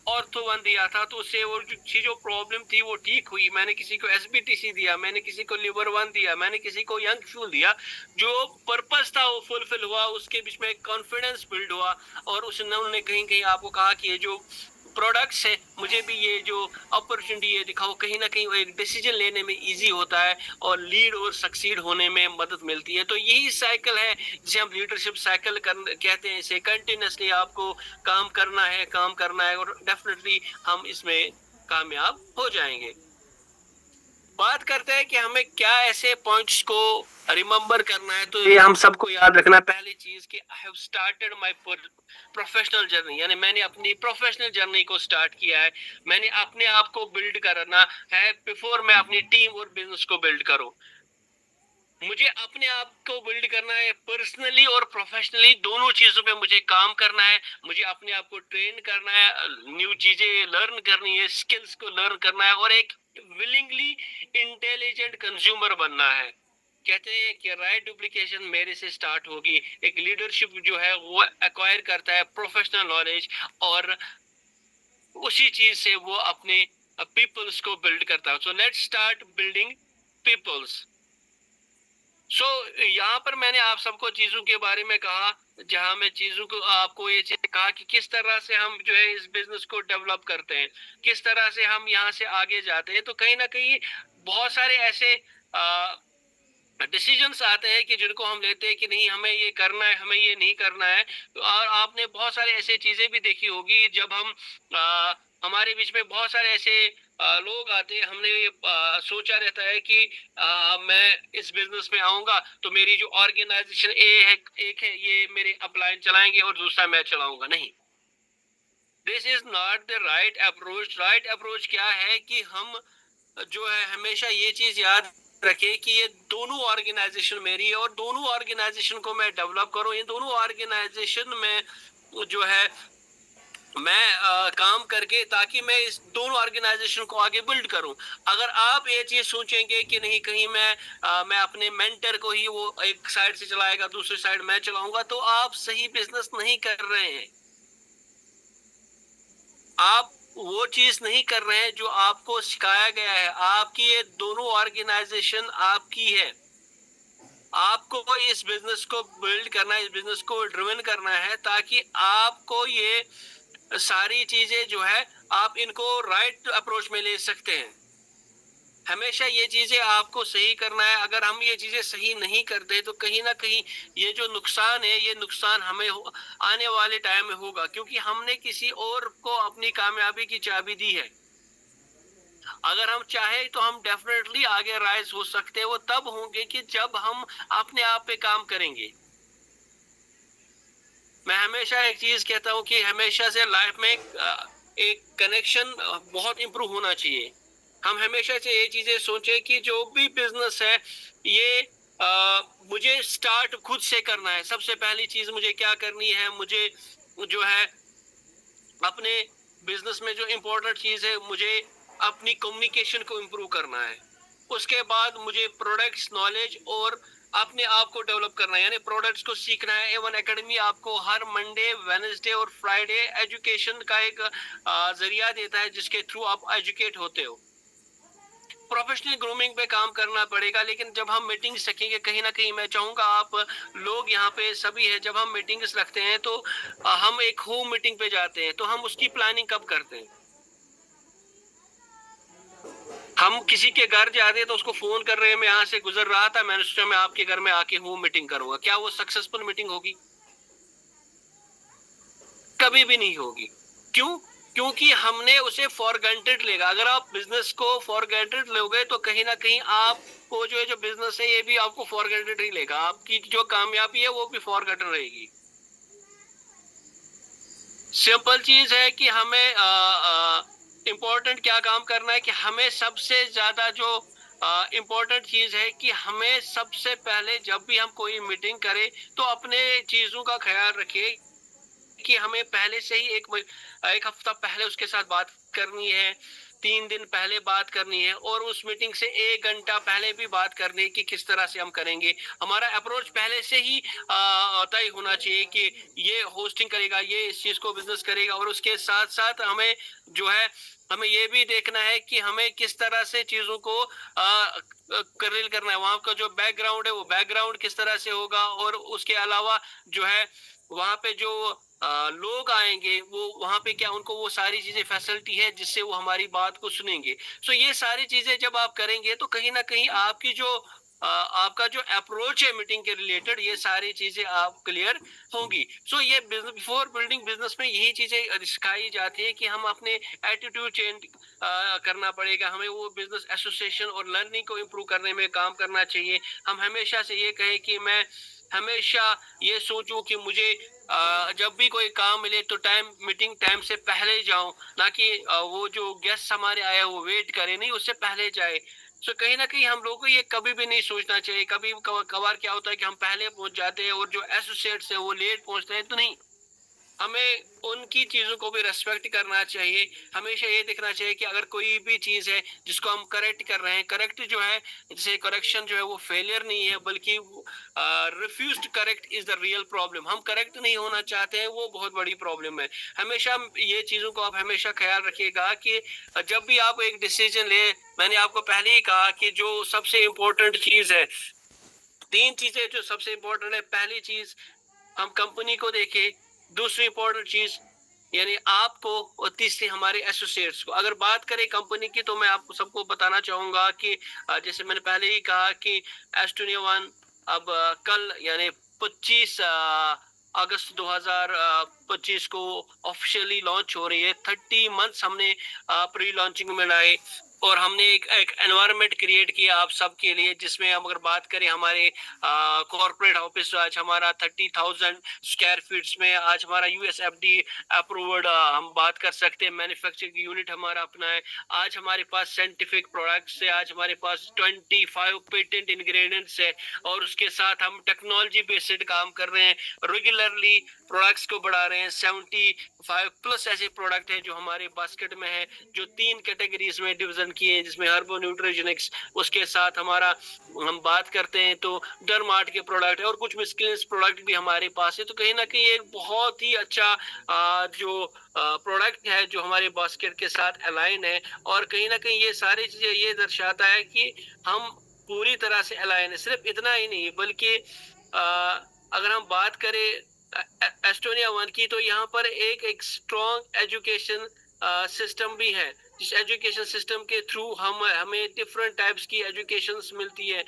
ऑर्थो वन दिया था तो उससे वो जो प्रॉब्लम थी वो ठीक हुई। मैंने किसी को SBTC दिया, मैंने किसी को लिवर वन दिया, मैंने किसी को यंग फ्यूल दिया। जो पर्पस था वो फुलफिल हुआ, उसके बीच में कॉन्फिडेंस बिल्ड हुआ और उन्होंने कहीं कहीं आपको कहा कि ये जो प्रोडक्ट्स है, मुझे भी ये जो अपॉर्चुनिटी है दिखाओ। कहीं ना कहीं वो एक डिसीजन लेने में इजी होता है और लीड और सक्सीड होने में मदद मिलती है। तो यही साइकिल है जिसे हम लीडरशिप साइकिल कहते हैं। इसे कंटिन्यूसली आपको काम करना है और डेफिनेटली हम इसमें कामयाब हो जाएंगे। बात करते हैं कि हमें क्या ऐसे पॉइंट्स को रिमेम्बर करना है। तो ये हम सबको याद रखना, पहली चीज कि I have started my professional journey. यानी मैंने अपनी प्रोफेशनल जर्नी को स्टार्ट किया है, मैंने अपने आप को बिल्ड करना है बिफोर मैं अपनी टीम और बिजनेस को बिल्ड करूं। मुझे अपने आप को बिल्ड करना है, पर्सनली और प्रोफेशनली दोनों चीजों पे मुझे काम करना है। मुझे अपने आप को ट्रेन करना है, न्यू चीजें लर्न करनी है, स्किल्स को लर्न करना है और एक विलिंगली इंटेलिजेंट कंज्यूमर बनना है। कहते हैं कि राइट डुप्लीकेशन मेरे से स्टार्ट होगी। एक लीडरशिप जो है वो एक्वायर करता है प्रोफेशनल नॉलेज और उसी चीज से वो अपने पीपल्स को बिल्ड करता है। So let's start building peoples. यहाँ पर मैंने आप सबको चीजों के बारे में कहा, जहां मैं चीजों को आपको ये चीज कहा कि किस तरह से हम जो है इस बिजनेस को डेवलप करते हैं, किस तरह से हम यहाँ से आगे जाते हैं। तो कहीं ना कहीं बहुत सारे ऐसे डिसीजंस आते हैं कि जिनको हम लेते हैं कि नहीं हमें ये करना है, हमें ये नहीं करना है। तो और आपने बहुत सारे ऐसे चीजें भी देखी होगी जब हम हमारे बीच में बहुत सारे ऐसे लोग आते हैं। हमने ये सोचा रहता है कि मैं इस बिजनेस में आऊंगा तो मेरी जो ऑर्गेनाइजेशन एक है ये मेरे अपलाइन चलाएंगे और दूसरा मैं चलाऊंगा। नहीं, this is not the right approach. Right approach क्या है कि हम जो है हमेशा ये चीज याद रखे कि ये दोनों ऑर्गेनाइजेशन मेरी है और दोनों ऑर्गेनाइजेशन को मैं डेवलप करूं। ये दोनों ऑर्गेनाइजेशन में जो है मैं काम करके ताकि मैं इस दोनों ऑर्गेनाइजेशन को आगे बिल्ड करूं। अगर आप ये चीज सोचेंगे कि नहीं कहीं मैं अपने मेंटर को ही वो एक साइड से चलाएगा दूसरी साइड मैं चलाऊंगा, तो आप सही बिजनेस नहीं कर रहे हैं। आप वो चीज नहीं कर रहे हैं जो आपको सिखाया गया है। आपकी ये दोनों ऑर्गेनाइजेशन आपकी है। आपको इस बिजनेस को बिल्ड करना है, इस बिजनेस को ड्रिवन करना है ताकि आपको ये सारी चीजें जो है आप इनको राइट अप्रोच में ले सकते हैं। हमेशा ये चीजें आपको सही करना है। अगर हम ये चीजें सही नहीं करते तो कहीं ना कहीं ये जो नुकसान है ये नुकसान हमें आने वाले टाइम में होगा, क्योंकि हमने किसी और को अपनी कामयाबी की चाबी दी है। अगर हम चाहे तो हम डेफिनेटली आगे राइज हो सकते हैं। वो तब होंगे कि जब हम अपने आप पे काम करेंगे। मैं हमेशा एक चीज कहता हूं कि हमेशा से लाइफ में एक कनेक्शन बहुत इंप्रूव होना चाहिए। हम हमेशा से ये चीजें सोचे कि जो भी बिजनेस है ये मुझे स्टार्ट खुद से करना है। सबसे पहली चीज मुझे क्या करनी है, मुझे जो है अपने बिजनेस में जो इम्पोर्टेंट चीज है, मुझे अपनी कम्युनिकेशन को इम्प्रूव करना है। उसके बाद मुझे प्रोडक्ट्स नॉलेज और अपने आप को डेवलप करना है, यानी प्रोडक्ट्स को सीखना है। एवन एकेडमी आपको हर मंडे, वेडनेसडे और फ्राइडे एजुकेशन का एक जरिया देता है जिसके थ्रू आप एजुकेट होते हो। प्रोफेशनल ग्रूमिंग पे काम करना पड़ेगा, लेकिन जब हम मीटिंग्स रखेंगे, कहीं ना कहीं मैं चाहूंगा आप लोग यहाँ पे सभी है, जब हम मीटिंग्स रखते हैं तो हम एक होम मीटिंग पे जाते हैं, तो हम उसकी प्लानिंग कब करते हैं? हम किसी के घर जाते हैं तो उसको फोन कर रहे हैं, मैं यहाँ से गुजर रहा था, मैंने सोचा मैं आपके घर में आके होम मीटिंग करूंगा। क्या वो सक्सेसफुल मीटिंग होगी? कभी भी नहीं होगी। क्यों? क्योंकि हमने उसे फॉर ग्रांटेड लेगा। अगर आप बिजनेस को फॉर ग्रांटेड लोगे तो कहीं ना कहीं आपको जो है, जो बिजनेस है, ये भी आपको फॉर ग्रांटेड ही लेगा। आपकी जो कामयाबी है वो भी फॉर ग्रांटेड रहेगी। सिंपल चीज है कि हमें इम्पोर्टेंट क्या काम करना है कि हमें सबसे ज्यादा जो इम्पोर्टेंट चीज है कि हमें सबसे पहले जब भी हम कोई मीटिंग करें तो अपने चीजों का ख्याल रखिए कि हमें पहले से ही एक हफ्ता पहले उसके साथ बात करनी है, 3 दिन पहले बात करनी है, और उस मीटिंग से 1 घंटा पहले भी बात करनी है कि किस तरह से हम करेंगे। हमारा अप्रोच पहले से ही तय होना चाहिए कि ये होस्टिंग करेगा, ये इस चीज को बिजनेस करेगा, और उसके साथ साथ हमें जो है, हमें ये भी देखना है कि हमें किस तरह से चीजों को करिल करना है। वहां का जो बैकग्राउंड है वो बैकग्राउंड किस तरह से होगा, और उसके अलावा जो है वहां पे जो लोग आएंगे वो वहां पे क्या उनको वो सारी चीजें फैसिलिटी है जिससे वो हमारी बात को सुनेंगे। सो ये सारी चीजें जब आप करेंगे तो कहीं ना कहीं आपकी जो आपका जो अप्रोच है मीटिंग के रिलेटेड, ये सारी चीजें आप क्लियर होंगी। सो ये बिफोर बिल्डिंग बिजनेस में यही चीजें सिखाई जाती है कि हम अपने एटीट्यूड चेंज करना पड़ेगा, हमें वो बिजनेस एसोसिएशन और लर्निंग को इम्प्रूव करने में काम करना चाहिए। हम हमेशा से ये कहें कि मैं हमेशा ये सोचूं कि मुझे जब भी कोई काम मिले तो मीटिंग टाइम से पहले जाऊं, ना कि वो जो गेस्ट हमारे आए वो वेट करे, नहीं, उससे पहले जाए। सो कहीं ना कहीं हम लोगों को ये कभी भी नहीं सोचना चाहिए। कभी कभार क्या होता है कि हम पहले पहुंच जाते हैं और जो एसोसिएट्स है वो लेट पहुंचते हैं, तो नहीं, हमें उनकी चीजों को भी रेस्पेक्ट करना चाहिए। हमेशा ये देखना चाहिए कि अगर कोई भी चीज है जिसको हम करेक्ट कर रहे हैं, करेक्ट जो है, जैसे करेक्शन जो है वो फेलियर नहीं है, बल्कि refused correct is the real problem. हम करेक्ट नहीं होना चाहते हैं, वो बहुत बड़ी प्रॉब्लम है। हमेशा ये चीजों को आप हमेशा ख्याल रखिएगा कि जब भी आप एक डिसीजन ले, मैंने आपको पहले ही कहा कि जो सबसे इम्पोर्टेंट चीज है, 3 चीजें जो सबसे इम्पोर्टेंट है। पहली चीज, हम कंपनी को देखें। दूसरी इंपॉर्टेंट चीज यानी आपको, और तीसरी हमारे एसोसिएट्स को। अगर बात करें कंपनी की तो मैं आपको सबको बताना चाहूंगा कि जैसे मैंने पहले ही कहा कि एस्टोनिया वन अब कल यानी 25 अगस्त 2025 को ऑफिशियली लॉन्च हो रही है। 30 मंथ्स हमने प्री लॉन्चिंग में लाए, और हमने एक एनवायरनमेंट क्रिएट किया आप सबके लिए, जिसमें हम अगर बात करें हमारे कॉर्पोरेट ऑफिस, आज हमारा 30,000 स्क्वायर फीट्स में, आज हमारा यूएसएफडी अप्रूव्ड हम बात कर सकते हैं, मैन्युफैक्चरिंग यूनिट हमारा अपना है। आज हमारे पास साइंटिफिक प्रोडक्ट्स है, आज हमारे पास 25 पेटेंट इंग्रेडिएंट्स है, और उसके साथ हम टेक्नोलॉजी बेस्ड काम कर रहे हैं। रेगुलरली प्रोडक्ट्स को बढ़ा रहे हैं। 75 प्लस ऐसे प्रोडक्ट है जो हमारे बास्केट में है, जो 3 कैटेगरीज में डिवीजन किए हैं, जिसमें हर्बो न्यूट्रिजेनिक्स, उसके साथ हमारा हम बात करते हैं तो डरमार्ट के प्रोडक्ट है, और कुछ मिस्किल्स प्रोडक्ट भी हमारे पास है। तो कहीं ना कहीं एक बहुत ही अच्छा जो प्रोडक्ट है जो हमारे बास्केट के साथ अलाइन है, और कहीं ना कहीं ये सारी चीजें ये दर्शाता है कि हम पूरी तरह से अलाइन है। सिर्फ इतना ही नहीं बल्कि अगर हम बात करें एस्टोनिया वन की, तो यहाँ पर एक स्ट्रॉन्ग एजुकेशन सिस्टम भी है, जिस एजुकेशन सिस्टम के थ्रू हमें डिफरेंट टाइप्स की एजुकेशंस मिलती है।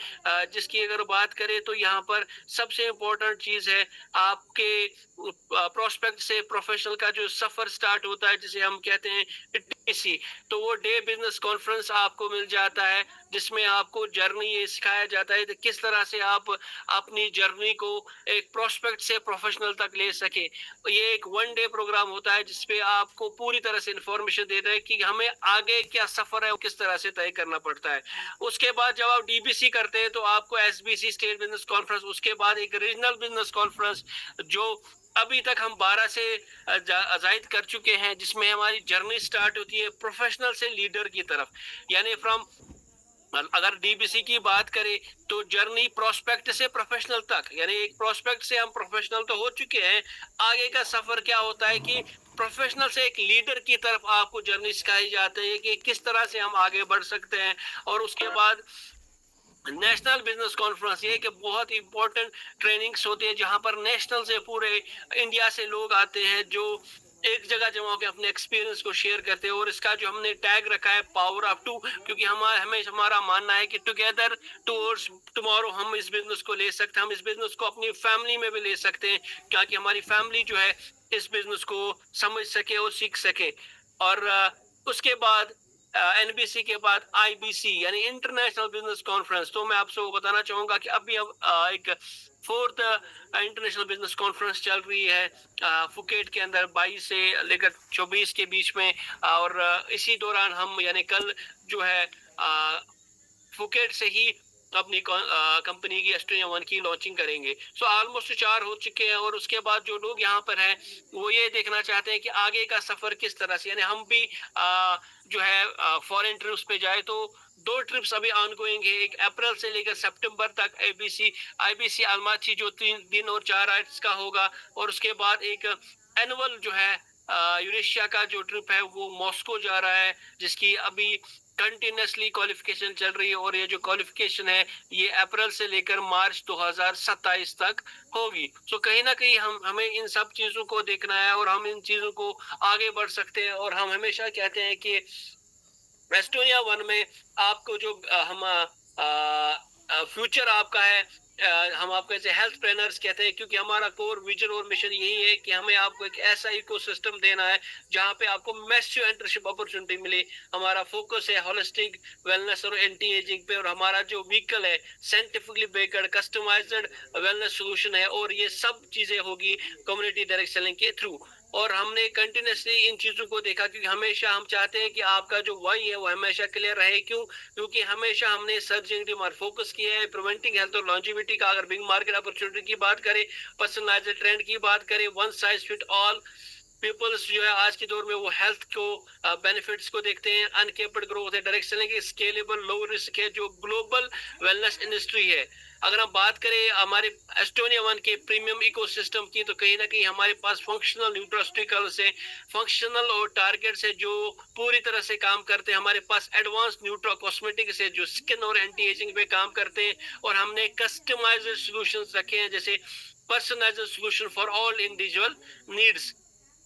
जिसकी अगर बात करें तो यहाँ पर सबसे इम्पोर्टेंट चीज है आपके प्रोस्पेक्ट से प्रोफेशनल का जो सफर स्टार्ट होता है, जिसे हम कहते हैं डीसी। तो वो डे बिजनेस कॉन्फ्रेंस आपको मिल जाता है, जिसमें आपको जर्नी ये सिखाया जाता है कि किस तरह से आप अपनी जर्नी को एक प्रोस्पेक्ट से प्रोफेशनल तक ले सके। ये एक 1 डे प्रोग्राम होता है जिसपे आपको पूरी तरह से इंफॉर्मेशन देता है कि हमें आगे क्या सफर है वो किस तरह से तय करना पड़ता है। उसके बाद जब आप डीबीसी करते हैं तो आपको एसबीसी स्टेट बिजनेस कॉन्फ्रेंस, उसके बाद एक रीजनल बिजनेस कॉन्फ्रेंस जो अभी तक हम 12 से जायद कर चुके हैं, जिसमें हमारी जर्नी स्टार्ट होती है प्रोफेशनल से लीडर की तरफ, यानी फ्रॉम, अगर डीबीसी की बात करें तो जर्नी प्रोस्पेक्ट से प्रोफेशनल तक, यानी एक प्रोस्पेक्ट से हम प्रोफेशनल तो हो चुके हैं, आगे का सफर क्या होता है कि प्रोफेशनल से एक लीडर की तरफ आपको जर्नी सिखाई जाती है कि किस तरह से हम आगे बढ़ सकते हैं। और उसके बाद नेशनल बिजनेस कॉन्फ्रेंस, ये कि बहुत इंपॉर्टेंट ट्रेनिंग्स होती है जहां पर नेशनल से पूरे इंडिया से लोग आते हैं जो एक जगह जमा होकर अपने एक्सपीरियंस को शेयर करते हैं। और इसका जो हमने टैग रखा है पावर ऑफ टू, क्योंकि हमारा मानना है कि टुगेदर टुवर्ड्स टुमारो हम इस बिजनेस को ले सकते हैं, हम इस बिजनेस को अपनी फैमिली में भी ले सकते हैं, ताकि हमारी फैमिली जो है इस बिजनेस को समझ सके और सीख सके। और उसके बाद एनबीसी के बाद आईबीसी यानी इंटरनेशनल बिजनेस कॉन्फ्रेंस। तो मैं आपसे वो बताना चाहूंगा कि अभी अब एक फोर्थ इंटरनेशनल बिजनेस कॉन्फ्रेंस चल रही है फुकेट के अंदर 22 से लेकर 24 के बीच में। और इसी दौरान हम यानी कल जो है फुकेट से ही अपनी कंपनी की एस्टोनिया वन की लॉन्चिंग करेंगे। सो ऑलमोस्ट 4 हो चुके हैं। और उसके बाद जो लोग यहाँ पर हैं वो ये देखना चाहते हैं कि आगे का सफर किस तरह से, यानी हम भी जो है फॉरेन ट्रिप्स पे जाए। तो 2 ट्रिप्स अभी ऑन गोइंग है, एक अप्रैल से लेकर सितंबर तक आईबीसी अलमाची जो 3 दिन और 4 राइड्स का होगा। और उसके बाद एक एनुअल जो है यूरेशिया का जो ट्रिप है वो मॉस्को जा रहा है, जिसकी अभी कंटिन्यूसली क्वालिफिकेशन चल रही है। और ये जो क्वालिफिकेशन है ये अप्रैल से लेकर मार्च 2027 तक होगी। सो कहीं ना कहीं हमें इन सब चीजों को देखना है और हम इन चीजों को आगे बढ़ सकते हैं। और हम हमेशा कहते हैं कि एस्टोनिया वन में आपको जो हम फ्यूचर आपका है, हम आपको ऐसे हेल्थ ट्रेनर्स कहते हैं, क्योंकि हमारा कोर विजन और मिशन यही है कि हमें आपको एक ऐसा इकोसिस्टम देना है जहां पे आपको मैसिव एंटरशिप अपॉर्चुनिटी मिले। हमारा फोकस है होलिस्टिक वेलनेस और एंटी एजिंग पे। और हमारा जो व्हीकल है scientifically based customised wellness solution है। और ये सब चीजें होगी कम्युनिटी डायरेक्ट सेलिंग के थ्रू। और हमने कंटिन्यूसली इन चीजों को देखा, क्योंकि हमेशा हम चाहते हैं कि आपका जो वाई है वो हमेशा क्लियर रहे। क्यों? क्योंकि हमेशा हमने सर्जिंग डिमांड फोकस किया है प्रिवेंटिंग हेल्थ और लॉन्जिविटी का। अगर बिग मार्केट अपॉर्चुनिटी की बात करें, पर्सनलाइज्ड ट्रेंड की बात करें, one size fit all peoples जो है आज के दौर में वो हेल्थ को बेनिफिट्स को देखते हैं। अनकेप्ड ग्रोथ है, डायरेक्ट सेलिंग है, स्केलेबल लो रिस्क है, जो ग्लोबल वेलनेस इंडस्ट्री है। अगर हम बात करें हमारे एस्टोनिया वन के प्रीमियम इकोसिस्टम की, तो कहीं ना कहीं हमारे पास फंक्शनल न्यूट्रास्टिकल्स है, फंक्शनल और टारगेट्स है जो पूरी तरह से काम करते हैं। हमारे पास एडवांस न्यूट्रा कॉस्मेटिक्स है जो स्किन और एंटी एजिंग पे काम करते हैं। और हमने कस्टमाइज्ड सॉल्यूशंस रखे हैं, जैसे personalised solution for all individual needs.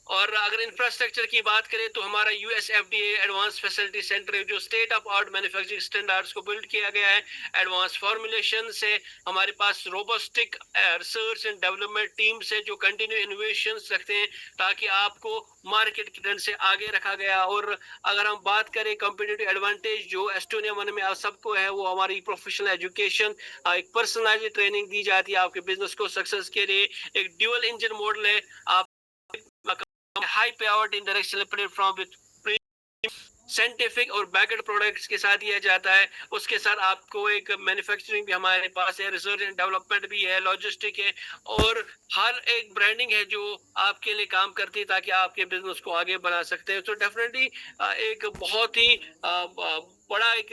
और अगर इंफ्रास्ट्रक्चर की बात करें तो हमारा यूएसएफडीए एडवांस फैसिलिटी सेंटर है जो state of art manufacturing standards को बिल्ड किया गया है। एडवांस फॉर्मुलेशन से हमारे पास रोबोस्टिक रिसर्च एंड डेवलपमेंट टीम से जो कंटिन्यू इनोवेशन रखते हैं ताकि आपको मार्केट की ट्रेंड से आगे रखा गया। और अगर हम बात करें कॉम्पिटिटिव एडवांटेज जो एस्टोनिया वन में आप सबको है, वो हमारी प्रोफेशनल एजुकेशन, एक पर्सनलाइज्ड ट्रेनिंग दी जाती है आपके बिजनेस को सक्सेस के लिए। एक ड्यूअल इंजन मॉडल है, आप high powered indirect sale platform with scientific और बैकेड प्रोडक्ट्स के साथ दिया जाता है। उसके साथ आपको एक मैन्युफैक्चरिंग भी हमारे पास है, रिसर्च एंड डेवलपमेंट भी है, लॉजिस्टिक है, और हर एक ब्रांडिंग है जो आपके लिए काम करती है ताकि आपके बिजनेस को आगे बढ़ा सकते हैं। तो डेफिनेटली एक बहुत ही बड़ा एक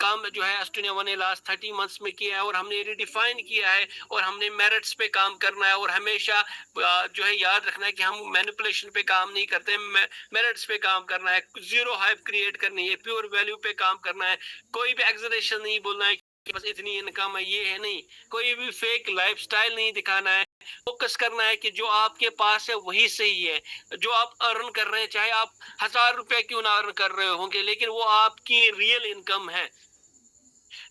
काम जो है एस्टोनिया वन ने लास्ट 30 मंथ्स में किया है। और हमने रिडिफाइन किया है और हमने मेरिट्स पे काम करना है। और हमेशा जो है याद रखना है कि हम मैनिपुलेशन पे काम नहीं करते, मेरिट्स पे काम करना है, जीरो हाइप क्रिएट करनी है, प्योर वैल्यू पे काम करना है। कोई भी एग्जरेशन नहीं बोलना है कि बस इतनी इनकम है, ये है नहीं। कोई भी फेक लाइफस्टाइल नहीं दिखाना है। फोकस करना है कि जो आपके पास है वही सही है। जो आप अर्न कर रहे हैं, चाहे आप 1000 रुपए क्यों ना अर्न कर रहे होंगे, लेकिन वो आपकी रियल इनकम है।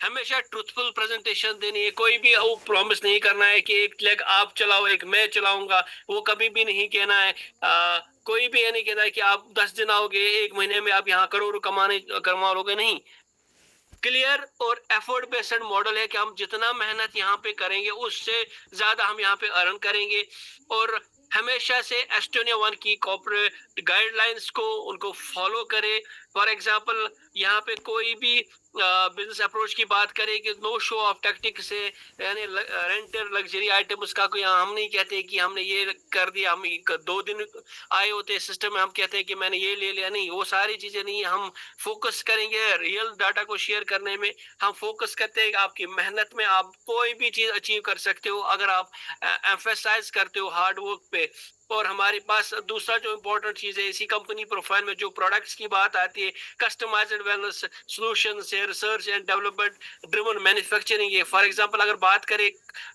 हमेशा ट्रूथफुल प्रेजेंटेशन देनी है। कोई भी वो प्रॉमिस नहीं करना है कि एक लेग आप चलाओ एक मैं चलाऊंगा, वो कभी भी नहीं कहना है। कोई भी ये नहीं कहना है कि आप 10 दिन आओगे 1 महीने में आप यहाँ करोड़ कमा लोगे, नहीं। क्लियर और एफर्ट बेस्ड मॉडल है कि हम जितना मेहनत यहाँ पे करेंगे उससे ज्यादा हम यहाँ पे अर्न करेंगे। और हमेशा से एस्टोनिया वन की कॉर्पोरेट गाइडलाइंस को उनको फॉलो करे। फॉर एग्जांपल यहाँ पे कोई भी बिजनेस अप्रोच की बात करें कि नो शो ऑफ टैक्टिक से, यानी रेंटर लग्जरी आइटम उसका कोई, हम नहीं कहते कि हमने ये कर दिया, हम 2 दिन आए होते सिस्टम में, हम कहते हैं कि मैंने ये ले लिया, नहीं, वो सारी चीजें नहीं। हम फोकस करेंगे रियल डाटा को शेयर करने में। हम फोकस करते हैं कि आपकी मेहनत में आप कोई भी चीज अचीव कर सकते हो अगर आप एम्फेसाइज करते हो हार्ड वर्क पे। और हमारे पास दूसरा जो इम्पोर्टेंट चीज है इसी कंपनी प्रोफाइल में, जो प्रोडक्ट्स की बात आती है, कस्टमाइज्ड वेलनेस सॉल्यूशंस है, research and development driven manufacturing है। फॉर एग्जांपल अगर बात करें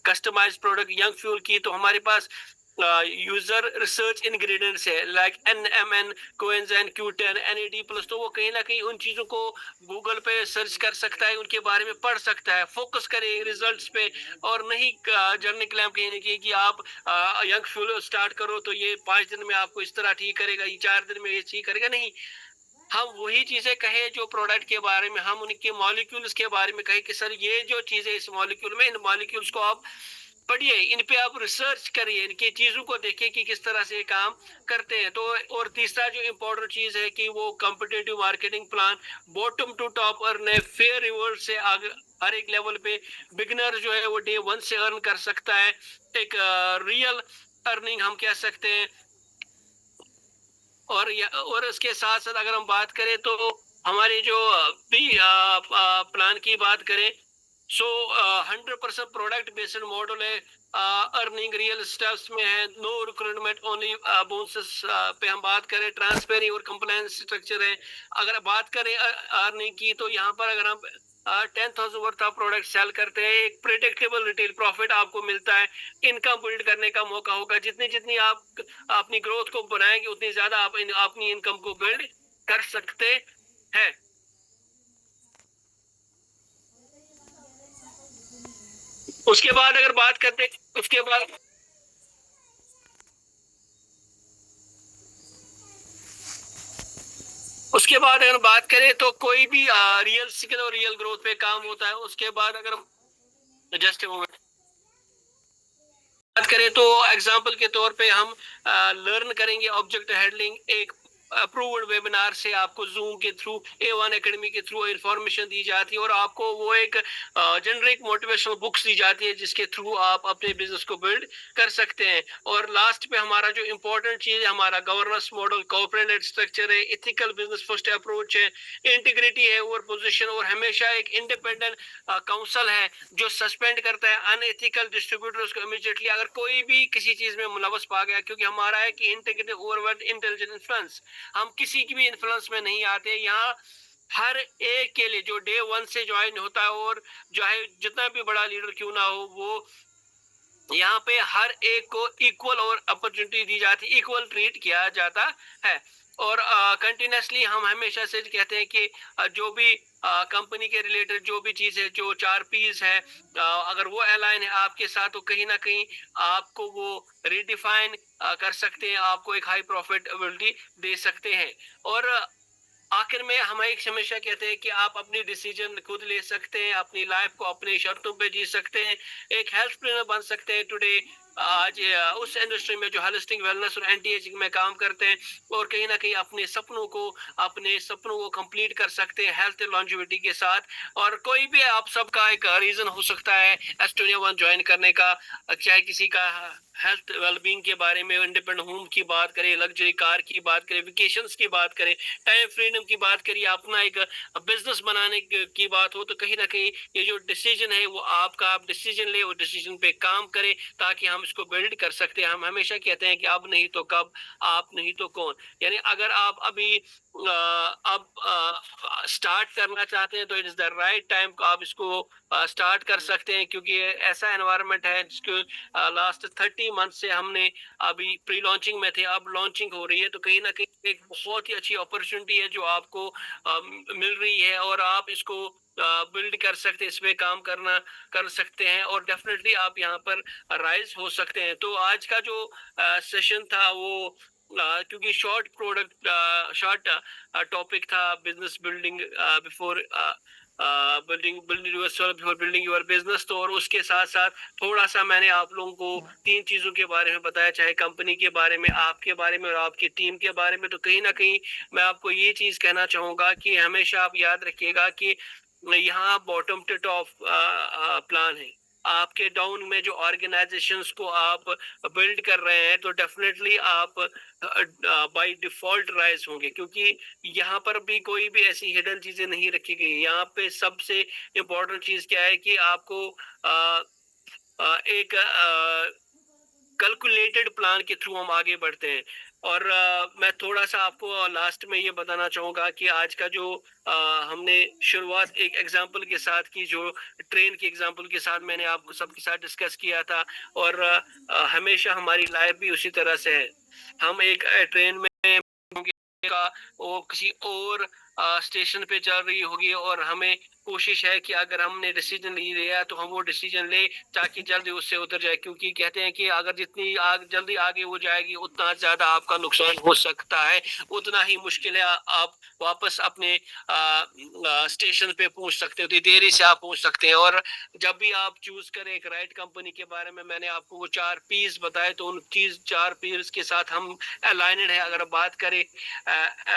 कस्टमाइज्ड प्रोडक्ट यंग फ्यूल की, तो हमारे पास यूजर रिसर्च इंग्रेडिएंट्स है like NMN, coenzyme Q10, NAD+। तो वो कहीं ना कहीं उन चीजों को गूगल पे सर्च कर सकता है, उनके बारे में पढ़ सकता है, फोकस करे रिजल्ट्स पे। और नहीं जर्नी क्लैम कहने की कि आप यंग फ्यूल स्टार्ट करो तो ये 5 दिन में आपको इस तरह ठीक करेगा, ये 4 दिन में ये ठीक करेगा, नहीं। हम वही चीजें कहे जो प्रोडक्ट के बारे में, हम उनके मॉलिक्यूल्स के बारे में कहे कि सर ये जो चीजें इस मॉलिक्यूल में, इन मॉलिक्यूल्स को आप पढ़िए, इन पे आप रिसर्च करिए, इनकी चीजों को देखिए कि किस तरह से काम करते हैं। तो और तीसरा जो इम्पोर्टेंट चीज है कि वो competitive marketing plan bottom to top earn है, फेयर रिवॉर्ड से आगे हर एक लेवल पे बिगनर जो है वो डे 1 से अर्न कर सकता है, एक रियल अर्निंग हम कह सकते हैं। और इसके साथ साथ अगर हम बात करें तो हमारे जो भी प्लान की बात करें, सो 100% प्रोडक्ट बेस्ड मॉडल है, अर्निंग रियल स्टेप्स में है, नो रिक्रूटमेंट ओनली बोनसेस पे हम बात करें, ट्रांसपेरेंट और कंप्लायंस स्ट्रक्चर है। अगर बात करें अर्निंग की, तो यहाँ पर अगर हम 10,000 वर्थ ऑफ प्रोडक्ट सेल करते हैं, एक प्रिडिक्टेबल रिटेल प्रॉफिट आपको मिलता है, इनकम बिल्ड करने का मौका होगा। जितनी जितनी आप अपनी ग्रोथ को बनाएंगे उतनी ज्यादा आप अपनी इनकम को बिल्ड कर सकते हैं। उसके बाद अगर बात करते उसके बाद उसके बाद अगर बात करें तो कोई भी रियल स्किल और रियल ग्रोथ पे काम होता है। उसके बाद अगर जस्ट बात करें तो एग्जाम्पल के तौर पे हम लर्न करेंगे ऑब्जेक्ट हैंडलिंग, एक अप्रूव्ड वेबिनार से आपको जूम के थ्रू, A1 एकेडमी के थ्रू इंफॉर्मेशन दी जाती है, और आपको वो एक जेनरिक मोटिवेशनल बुक्स दी जाती है जिसके थ्रू आप अपने बिजनेस को बिल्ड कर सकते हैं। और लास्ट पे हमारा जो इम्पोर्टेंट चीज है, हमारा गवर्नेंस मॉडल, कॉर्पोरेट स्ट्रक्चर है, इथिकल बिजनेस फर्स्ट अप्रोच है, इंटीग्रिटी है और पोजिशन, और हमेशा एक इंडिपेंडेंट काउंसिल है जो सस्पेंड करता है अनएथिकल डिस्ट्रीब्यूटर्स को इमीडिएटली अगर कोई भी किसी चीज में मुलवस पा गया। क्योंकि हमारा है कि इंटीग्रेटेड ओवरवर्ड इंटेलिजेंट इन्फ्लुएंस, हम किसी की भी इन्फ्लुएंस में नहीं आते। यहाँ हर एक के लिए जो डे 1 से ज्वाइन होता है, और चाहे जितना भी बड़ा लीडर क्यों ना हो, वो यहाँ पे हर एक को इक्वल और अपॉर्चुनिटी दी जाती है, इक्वल ट्रीट किया जाता है। और कंटिन्यूसली हम हमेशा से कहते हैं कि जो भी कंपनी के रिलेटेड जो भी चीज है, जो 4 P's है, अगर वो अलाइन है आपके साथ, तो कहीं ना कहीं आपको वो रिडिफाइन कर सकते हैं, आपको एक हाई प्रॉफिटेबिलिटी दे सकते हैं। और आखिर में हम एक हमेशा कहते हैं कि आप अपनी डिसीजन खुद ले सकते हैं, अपनी लाइफ को अपने शर्तों पे जी सकते हैं, एक हेल्थ ट्रेनर बन सकते हैं टुडे आज उस इंडस्ट्री में जो होलिस्टिक वेलनेस और एंटी एजिंग में काम करते हैं, और कहीं ना कहीं अपने सपनों को कंप्लीट कर सकते हैं हेल्थ लॉन्जिविटी के साथ। और कोई भी आप सबका एक रीजन हो सकता है एस्टोनिया वन ज्वाइन करने का, चाहे किसी का हेल्थ वेलबींग के बारे में, इंडिपेंडेंट होम की बात करें, लग्जरी कार की बात करें, वेकेशंस की बात करें, टाइम फ्रीडम की बात करिए, अपना एक बिजनेस बनाने की बात हो, तो कहीं ना कहीं ये जो डिसीजन है वो आपका, आप डिसीजन ले, वो डिसीजन पे काम करें ताकि हम इसको बिल्ड कर सकते हैं। हम हमेशा कहते हैं कि अब नहीं तो कब, आप नहीं तो कौन। यानी अगर आप अभी अब स्टार्ट करना चाहते हैं तो it is the right time, आप इसको स्टार्ट कर सकते हैं, क्योंकि ये ऐसा एनवायरनमेंट है जिसको लास्ट 30 मंथ से हमने अभी प्री लॉन्चिंग में थे, अब लॉन्चिंग हो रही है, तो कहीं ना कहीं एक बहुत ही अच्छी अपॉर्चुनिटी है जो आपको मिल रही है, और आप इसको बिल्ड कर सकते हैं, इसमें काम करना कर सकते हैं, और डेफिनेटली आप यहाँ पर राइज हो सकते हैं। तो आज का जो सेशन था वो क्योंकि शॉर्ट टॉपिक था, business building before building yourself before building your business. तो और उसके साथ साथ थोड़ा सा मैंने आप लोगों को 3 चीज़ों के बारे में बताया, चाहे कंपनी के बारे में, आपके बारे में और आपकी टीम के बारे में। तो कहीं न कहीं मैं आपको ये चीज़ कहना चाहूँगा कि हमेशा आप याद रखिएगा कि यहाँ बॉटम टू टॉप प्लान है। आपके डाउन में जो ऑर्गेनाइजेशंस को आप बिल्ड कर रहे हैं, तो डेफिनेटली आप बाय डिफ़ॉल्ट राइज़ होंगे, क्योंकि यहाँ पर भी कोई भी ऐसी हिडन चीज़ें नहीं रखी गई। यहाँ पे सबसे इम्पोर्टेंट चीज़ क्या है कि आपको अ एक कैलकुलेटेड प्लान के थ्रू हम आगे बढ़ते हैं। और मैं थोड़ा-सा आपको लास्ट में ये बताना चाहूँगा कि आज का जो हमने शुरुआत एक एग्ज़ाम्पल के साथ की, जो ट्रेन के एग्ज़ाम्पल के साथ मैंने आपको सबके साथ डिस्कस किया था। और हमेशा हमारी लाइफ़ भी उसी तरह से है। हम एक ट्रेन में होंगे का वो किसी और स्टेशन पे चल रही होगी, और हमें कोशिश है कि अगर हमने डिसीजन नहीं लिया तो हम वो डिसीजन ले ताकि जल्दी उससे उतर जाए, क्योंकि कहते हैं कि अगर जितनी जल्दी आगे हो जाएगी उतना ज्यादा आपका नुकसान हो सकता है, उतना ही मुश्किल है आप वापस अपने स्टेशन पे पहुंच सकते हो, तो देरी से आप पहुंच सकते हैं। और जब भी आप चूज करें एक राइट कंपनी के बारे में, मैंने आपको वो 4 पीस बताए, तो उन चीज 4 पीस के साथ हम अलाइनेड है। अगर बात करें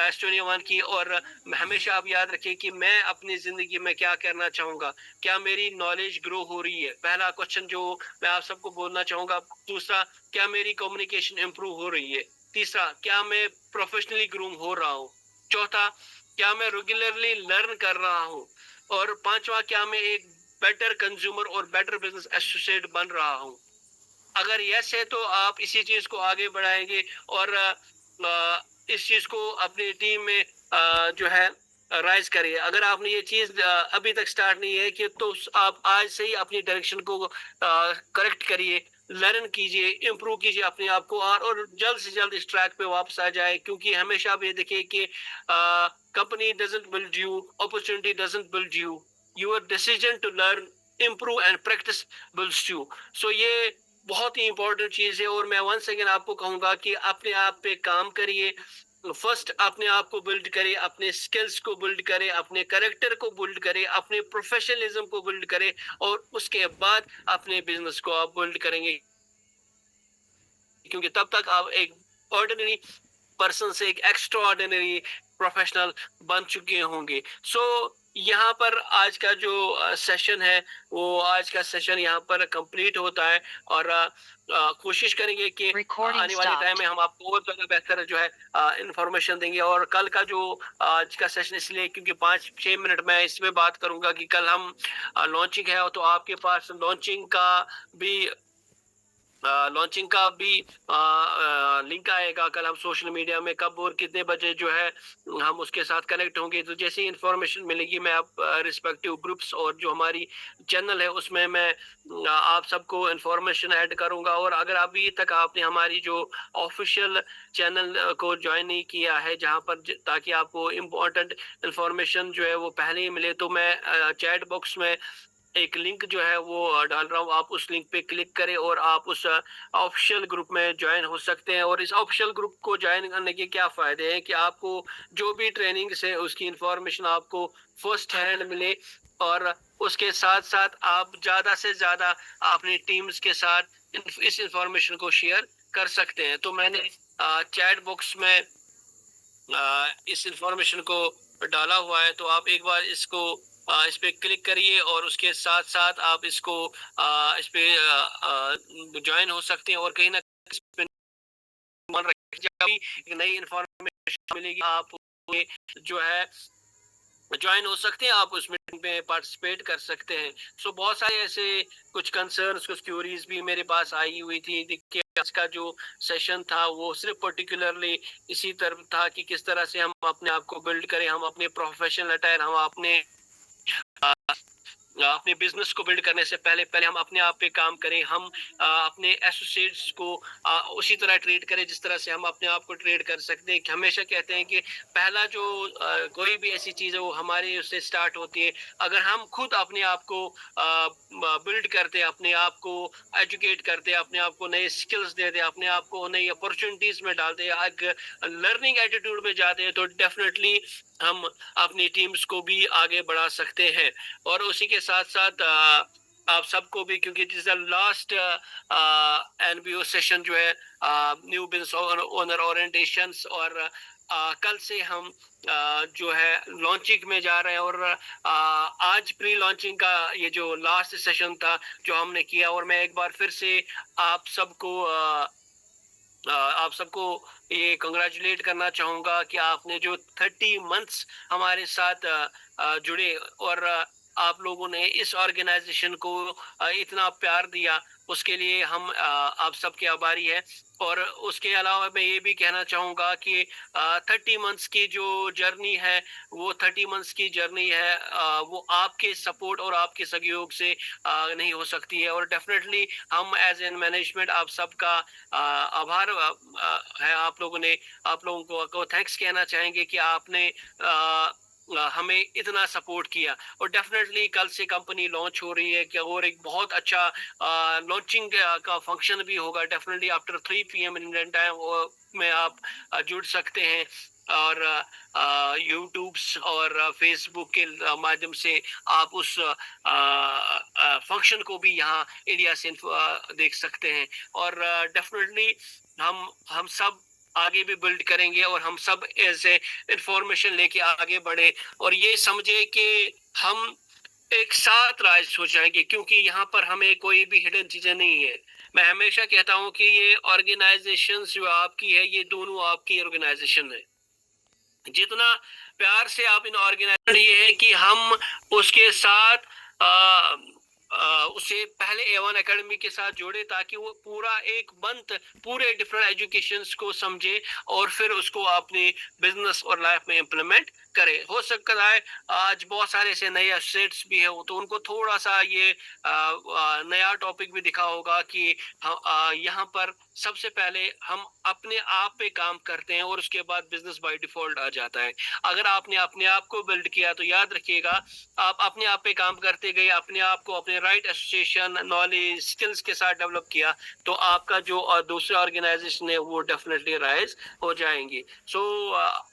S21 की, और हमेशा आप याद रखें कि मैं अपनी जिंदगी में क्या करना चाहूंगा, क्या मेरी नॉलेज ग्रो हो रही है, पहला क्वेश्चन जो मैं आप सबको बोलना चाहूंगा। दूसरा, क्या मेरी कम्युनिकेशन इंप्रूव हो रही है। तीसरा, क्या मैं प्रोफेशनली ग्रूम हो रहा हूँ। चौथा, क्या मैं रेगुलरली लर्न कर रहा हूँ। और पांचवा, क्या मैं एक बेटर कंज्यूमर और बेटर बिजनेस एसोसिएट बन रहा हूँ। अगर यस है तो आप इसी चीज को आगे बढ़ाएंगे, और इस चीज को अपनी टीम में जो है राइज करिए। अगर आपने ये चीज अभी तक स्टार्ट नहीं है कि, तो आप आज से ही अपनी डायरेक्शन को करेक्ट करिए, लर्न कीजिए, इम्प्रूव कीजिए अपने आप को, और जल्द से जल्द इस ट्रैक पे वापस आ जाए। क्योंकि हमेशा आप ये देखिए कि company doesn't build you, opportunity doesn't build you, your decision to learn, improve and practice builds you. So ये बहुत ही इंपॉर्टेंट चीज है। और मैं वंस अगेन आपको कहूंगा कि अपने आप पे काम करिए। फर्स्ट अपने आप को बिल्ड करें, अपने स्किल्स को बिल्ड करें, अपने कैरेक्टर को बिल्ड करें, अपने प्रोफेशनलिज्म को बिल्ड करें, और उसके बाद अपने बिजनेस को आप बिल्ड करेंगे। क्योंकि तब तक आप एक ऑर्डिनरी पर्सन से एक एक्स्ट्रा ऑर्डिनरी प्रोफेशनल बन चुके होंगे। सो यहाँ पर आज का जो सेशन है, वो आज का सेशन यहाँ पर कंप्लीट होता है। और कोशिश करेंगे कि Recording आने वाले टाइम stopped. में हम आपको और ज़्यादा बेहतर जो है इंफॉर्मेशन देंगे। और कल का जो आज का सेशन इसलिए क्योंकि 5-6 मिनट मैं इसमें बात करूंगा कि कल हम लॉन्चिंग है, तो आपके पास लॉन्चिंग का भी लिंक आएगा कल। हम सोशल मीडिया में कब और कितने बजे जो है हम उसके साथ कनेक्ट होंगे। तो जैसे ही इंफॉर्मेशन मिलेगी, मैं आप रिस्पेक्टिव ग्रुप्स और जो हमारी चैनल है उसमें मैं आप सबको इंफॉर्मेशन ऐड करूंगा। और अगर अभी तक आपने हमारी जो ऑफिशियल चैनल को ज्वाइन नहीं किया है, जहां पर ताकि आपको इम्पोर्टेंट इंफॉर्मेशन जो है वो पहले ही मिले, तो मैं चैट बॉक्स में एक लिंक जो है वो डाल रहा हूँ। आप उस लिंक पे क्लिक करें और आप उस ऑफिशियल ग्रुप में ज्वाइन हो सकते हैं। और इस ऑफिशियल ग्रुप को ज्वाइन करने के क्या फायदे हैं कि आपको जो भी ट्रेनिंग्स है उसकी इंफॉर्मेशन आपको फर्स्ट हैंड मिले, और उसके साथ साथ आप ज्यादा से ज्यादा अपनी टीम्स के साथ इस इंफॉर्मेशन को शेयर कर सकते हैं। तो मैंने चैट बॉक्स में इस इंफॉर्मेशन को डाला हुआ है, तो आप एक बार इसको इस पे क्लिक करिए, और उसके साथ साथ आप इसको इस पे ज्वाइन हो सकते हैं। और कहीं ना कहीं इस पे मन रखिए, जब भी एक नई इंफॉर्मेशन मिलेगी आप जो है ज्वाइन हो सकते हैं, आप उस मीटिंग में पार्टिसिपेट कर सकते हैं। सो बहुत सारे ऐसे कुछ कंसर्न्स, कुछ क्यूरीज भी मेरे पास आई हुई थी। देखिए, आज का जो सेशन था वो सिर्फ पर्टिकुलरली इसी तरफ था कि किस तरह से हम अपने आप को बिल्ड करें, हम अपने प्रोफेशनल अटायर, हम अपने अपने बिजनेस को बिल्ड करने से पहले पहले हम अपने आप पे काम करें। हम अपने एसोसिएट्स को उसी तरह ट्रीट करें जिस तरह से हम अपने आप को ट्रीट कर सकते हैं। हमेशा कहते हैं कि पहला जो कोई भी ऐसी चीज है वो हमारे उससे स्टार्ट होती है। अगर हम खुद अपने आप को बिल्ड करते, अपने आप को एजुकेट करते, अपने आप को नए स्किल्स देते, अपने आप को नई अपॉर्चुनिटीज में डालते, एक लर्निंग एटीट्यूड में जाते हैं, तो डेफिनेटली हम अपनी टीम्स को भी आगे बढ़ा सकते हैं। और उसी के साथ-साथ आप सबको भी, क्योंकि this is the last NBO session जो है न्यू बिज़नेस ओनर ओरिएंटेशंस, और कल से हम जो है लॉन्चिंग में जा रहे हैं। और आज प्री लॉन्चिंग का ये जो लास्ट सेशन था जो हमने किया, और मैं एक बार फिर से आप सबको आप सबको ये कंग्रेचुलेट करना चाहूँगा कि आपने जो 30 मंथ्स हमारे साथ जुड़े, और आप लोगों ने इस ऑर्गेनाइजेशन को इतना प्यार दिया, उसके लिए हम आप सबके आभारी हैं। और उसके अलावा मैं ये भी कहना चाहूँगा कि 30 मंथ्स की जो जर्नी है, वो 30 मंथ्स की जर्नी है, वो आपके सपोर्ट और आपके सहयोग से नहीं हो सकती है। और डेफिनेटली हम एज एन मैनेजमेंट आप सबका आभार है। आप लोगों को थैंक्स कहना चाहेंगे कि आपने हमें इतना सपोर्ट किया। और डेफिनेटली कल से कंपनी लॉन्च हो रही है, कि और एक बहुत अच्छा लॉन्चिंग का फंक्शन भी होगा। Definitely after 3 PM Indian time में आप जुड़ सकते हैं। और यूट्यूब्स और फेसबुक के माध्यम से आप उस फंक्शन को भी यहाँ इंडिया से देख सकते हैं। और डेफिनेटली हम सब आगे भी बिल्ड करेंगे, और हम सब ऐसे इंफॉर्मेशन लेके आगे बढ़े, और ये समझे कि हम एक साथ राइज हो जाएंगे, क्योंकि यहाँ पर हमें कोई भी हिडन चीजें नहीं है। मैं हमेशा कहता हूँ कि ये ऑर्गेनाइजेशन जो आपकी है, ये दोनों आपकी ऑर्गेनाइजेशन है। जितना प्यार से आप इन ऑर्गेनाइजेशन, ये है कि हम उसके साथ आ, उसे पहले एवन एकेडमी के साथ जोड़े, ताकि वो पूरा एक मंथ पूरे डिफरेंट एजुकेशंस को समझे, और फिर उसको अपने बिजनेस और लाइफ में इम्प्लीमेंट करे। हो सकता है आज बहुत सारे ऐसे नए एसेट्स भी है, तो उनको थोड़ा सा ये नया टॉपिक भी दिखा होगा कि यहाँ पर सबसे पहले हम अपने आप पे काम करते हैं, और उसके बाद बिजनेस बाय डिफॉल्ट आ जाता है। अगर आपने अपने आप को बिल्ड किया, तो याद रखिएगा, आप अपने आप पे काम करते गए, अपने आप को अपने राइट एसोसिएशन नॉलेज स्किल्स के साथ डेवलप किया, तो आपका जो दूसरे ऑर्गेनाइजेशन है वो डेफिनेटली राइज हो जाएंगे। सो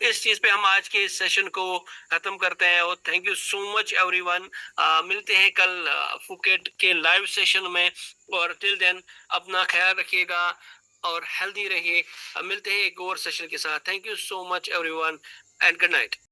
इस चीज पे हम आज के इस सेशन को खत्म करते हैं। और thank you so much everyone. मिलते हैं कल फुकेट के लाइव सेशन में। और टिल देन अपना ख्याल रखिएगा और हेल्दी रहिए। मिलते हैं एक और सेशन के साथ। Thank you so much everyone, and good night.